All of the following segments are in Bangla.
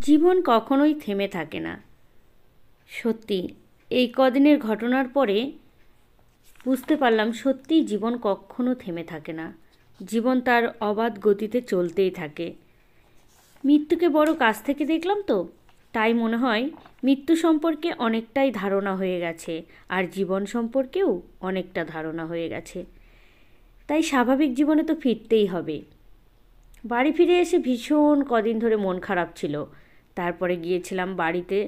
জীবন কখনোই থেমে থাকে না। সত্যি এই কদিনের ঘটনার পরে বুঝতে পারলাম সত্যিই জীবন কখনো থেমে থাকে না। জীবন তার অবাধ গতিতে চলতেই থাকে। মৃত্যুকে বড় কাছ থেকে দেখলাম তো, তাই মনে হয় মৃত্যু সম্পর্কে অনেকটাই ধারণা হয়ে গেছে, আর জীবন সম্পর্কেও অনেকটা ধারণা হয়ে গেছে। তাই স্বাভাবিক জীবনে তো ফিরতেই হবে। বাড়ি ফিরে এসে ভীষণ কদিন ধরে মন খারাপ ছিল। তারপরে গিয়েছিলাম বাড়িতে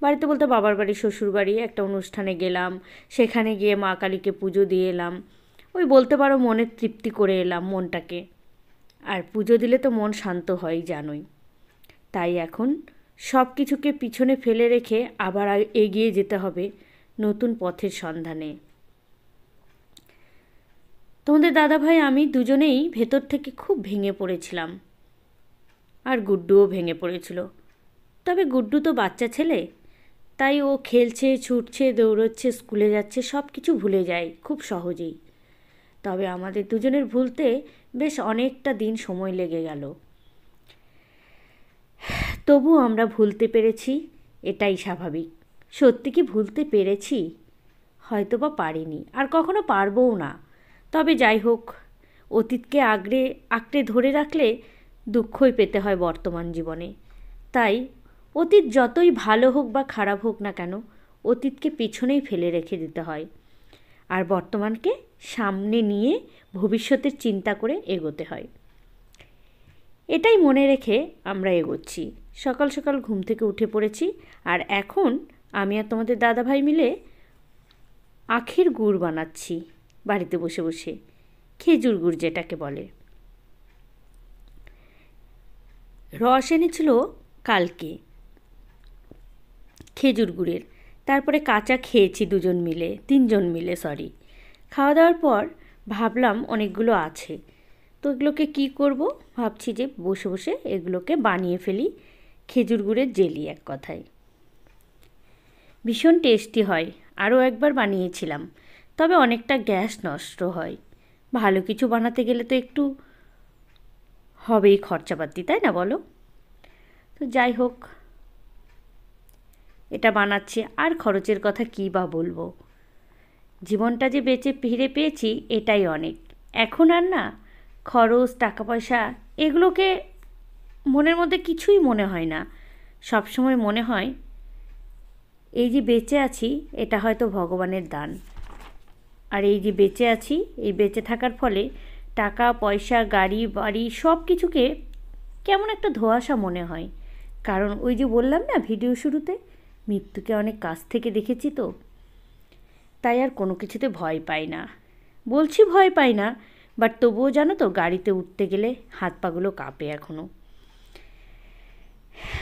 বাড়িতে বলতে বাবার বাড়ি, শ্বশুর বাড়ি একটা অনুষ্ঠানে গেলাম। সেখানে গিয়ে মা কালীকে পুজো দিয়ে এলাম। ওই বলতে পারো মনের তৃপ্তি করে এলাম মনটাকে। আর পুজো দিলে তো মন শান্ত হয় জানোই। তাই এখন সব কিছুকে পিছনে ফেলে রেখে আবার এগিয়ে যেতে হবে নতুন পথের সন্ধানে। তোমাদের দাদাভাই আমি দুজনেই ভেতর থেকে খুব ভেঙে পড়েছিলাম, আর গুড্ডুও ভেঙে পড়েছিল। তবে গুড্ডু তো বাচ্চা ছেলে, তাই ও খেলছে, ছুটছে, দৌড়চ্ছে, স্কুলে যাচ্ছে, সব কিছু ভুলে যায় খুব সহজেই। তবে আমাদের দুজনের ভুলতে বেশ অনেকটা দিন সময় লেগে গেল। তবু আমরা ভুলতে পেরেছি, এটাই স্বাভাবিক। সত্যি কি ভুলতে পেরেছি? হয়তো বা পারিনি, আর কখনো পারবও না। তবে যাই হোক, অতীতকে আঁকড়ে ধরে রাখলে দুঃখই পেতে হয় বর্তমান জীবনে। তাই অতীত যতই ভালো হোক বা খারাপ হোক না কেন, অতীতকে পিছনেই ফেলে রেখে দিতে হয়, আর বর্তমানকে সামনে নিয়ে ভবিষ্যতের চিন্তা করে এগোতে হয়। এটাই মনে রেখে আমরা এগোচ্ছি। সকাল সকাল ঘুম থেকে উঠে পড়েছি, আর এখন আমি আর তোমাদের দাদাভাই মিলে আখের গুড় বানাচ্ছি বাড়িতে বসে বসে, খেজুর গুড় যেটাকে বলে। রস এনেছিল কালকে খেজুর গুড়ের, তারপরে কাঁচা খেয়েছি তিনজন মিলে সরি। খাওয়া দাওয়ার পর ভাবলাম অনেকগুলো আছে, তো এগুলোকে কী করব ভাবছি যে বসে বসে এগুলোকে বানিয়ে ফেলি খেজুর গুড়ের জেলি। এক কথায় ভীষণ টেস্টি হয়। আরও একবার বানিয়েছিলাম, তবে অনেকটা গ্যাস নষ্ট হয়। ভালো কিছু বানাতে গেলে তো একটু হবেই খরচাপাতি, তাই না বলো? তো যাই হোক, এটা বানাচ্ছি, আর খরচের কথা কী বা বলবো। জীবনটা যে বেঁচে ফিরে পেয়েছি এটাই অনেক। এখন আর না খরচ, টাকা পয়সা এগুলোকে মনের মধ্যে কিছুই মনে হয় না। সবসময় মনে হয় এই যে বেঁচে আছি এটা হয়তো ভগবানের দান। আর এই যে বেঁচে আছি, এই বেঁচে থাকার ফলে টাকা পয়সা, গাড়ি বাড়ি সব কিছুকে কেমন একটা ধোঁয়াশা মনে হয়। কারণ ওই যে বললাম না ভিডিও শুরুতে, মৃত্যুকে অনেক কাছ থেকে দেখেছি তো, তাই আর কোনো কিছুতে ভয় পাই না। বলছি ভয় পাই না, বাট তবুও জানো তো গাড়িতে উঠতে গেলে হাত পাগুলো কাঁপে এখনও।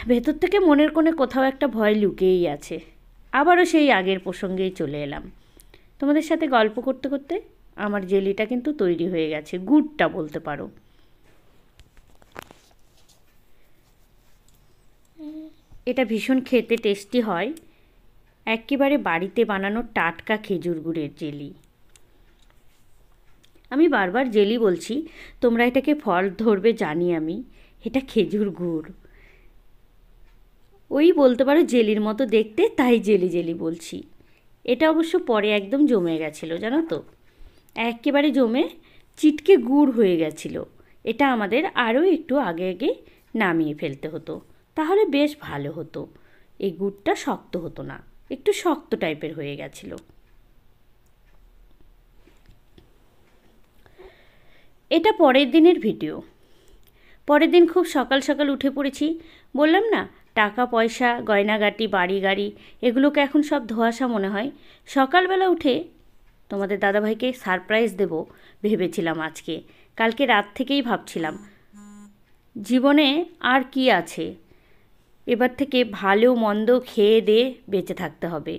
ভেতর থেকে মনের কোণে কোথাও একটা ভয় লুকিয়েই আছে। আবারও সেই আগের প্রসঙ্গেই চলে এলাম। তোমাদের সাথে গল্প করতে করতে আমার জেলিটা কিন্তু তৈরি হয়ে গেছে, গুড়টা বলতে পারো। এটা ভীষণ খেতে টেস্টি হয়, একেবারে বাড়িতে বানানো টাটকা খেজুর গুড়ের জেলি। আমি বারবার জেলি বলছি, তোমরা এটাকে ফল ধরবে জানি আমি, এটা খেজুর গুড়। ওই বলতে পারো জেলির মতো দেখতে, তাই জেলি জেলি বলছি। এটা অবশ্য পরে একদম জমে গেছিলো জানো তো, একেবারে জমে চিটকে গুড় হয়ে গেছিলো। এটা আমাদের আরও একটু আগে আগে নামিয়ে ফেলতে হতো, তাহলে বেশ ভালো হতো। এই গুড়টা শক্ত হতো না, একটু শক্ত টাইপের হয়ে গেছিলো। এটা পরের দিনের ভিডিও। পরের দিন খুব সকাল সকাল উঠে পড়েছি। বললাম না টাকা পয়সা, গয়নাগাটি, বাড়ি গাড়ি এগুলোকে এখন সব ধোঁয়াশা মনে হয়। সকালবেলা উঠে তোমাদের দাদাভাইকে সারপ্রাইজ দেব ভেবেছিলাম আজকে। কালকে রাত থেকেই ভাবছিলাম জীবনে আর কি আছে, এবার থেকে ভালো মন্দ খেয়ে দিয়ে বেঁচে থাকতে হবে।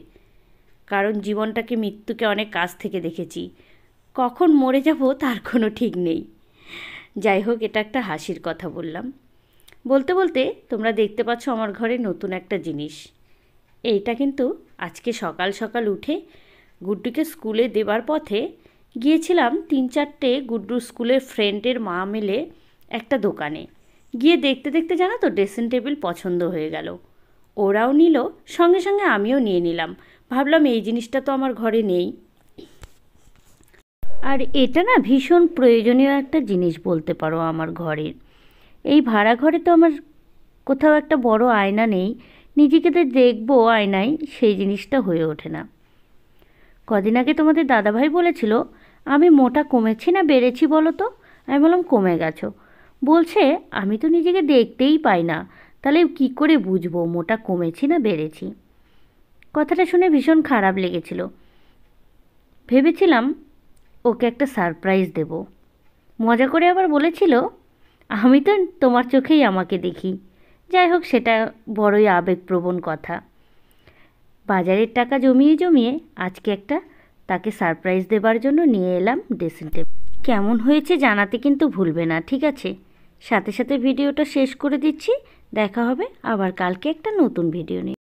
কারণ জীবনটাকে, মৃত্যুকে অনেক কাছ থেকে দেখেছি, কখন মরে যাব তার কোনো ঠিক নেই। যাই হোক, এটা একটা হাসির কথা বললাম। বলতে বলতে তোমরা দেখতে পাচ্ছ আমার ঘরে নতুন একটা জিনিস। এইটা কিন্তু আজকে সকাল সকাল উঠে গুড্ডুকে স্কুলে দেবার পথে গিয়েছিলাম 3-4টে গুড্ডুর স্কুলের ফ্রেন্ডের মা মিলে একটা দোকানে। গিয়ে দেখতে দেখতে জানো তো ড্রেসিং টেবিল পছন্দ হয়ে গেল। ওরাও নিল, সঙ্গে সঙ্গে আমিও নিয়ে নিলাম। ভাবলাম এই জিনিসটা তো আমার ঘরে নেই, আর এটা না ভীষণ প্রয়োজনীয় একটা জিনিস বলতে পারো আমার ঘরের। এই ভাড়া ঘরে তো আমার কোথাও একটা বড় আয়না নেই, নিজেকে তো দেখবো আয়নায়, সেই জিনিসটা হয়ে ওঠে না। কদিন আগে তোমাদের দাদাভাই বলেছিল আমি মোটা কমেছি না বেড়েছি বলো তো। আমি বললাম কমে গেছো। বলছে আমি তো নিজেকে দেখতেই পাই না, তাহলে কি করে বুঝবো মোটা কমেছি না বেড়েছি। কথাটা শুনে ভীষণ খারাপ লেগেছিল। ভেবেছিলাম ওকে একটা সারপ্রাইজ দেব। মজা করে আবার বলেছিল আমি তো তোমার চোখেই আমাকে দেখি। যাই হোক, সেটা বড়ই আবেগপ্রবণ কথা। বাজারের টাকা জমিয়ে জমিয়ে আজকে একটা তাকে সারপ্রাইজ দেবার জন্য নিয়ে এলাম ড্রেসিং টেবিল। কেমন হয়েছে জানাতে কিন্তু ভুলবে না, ঠিক আছে? সাথে সাথে ভিডিওটা শেষ করে দিচ্ছি। দেখা হবে আবার কালকে একটা নতুন ভিডিও নিয়ে।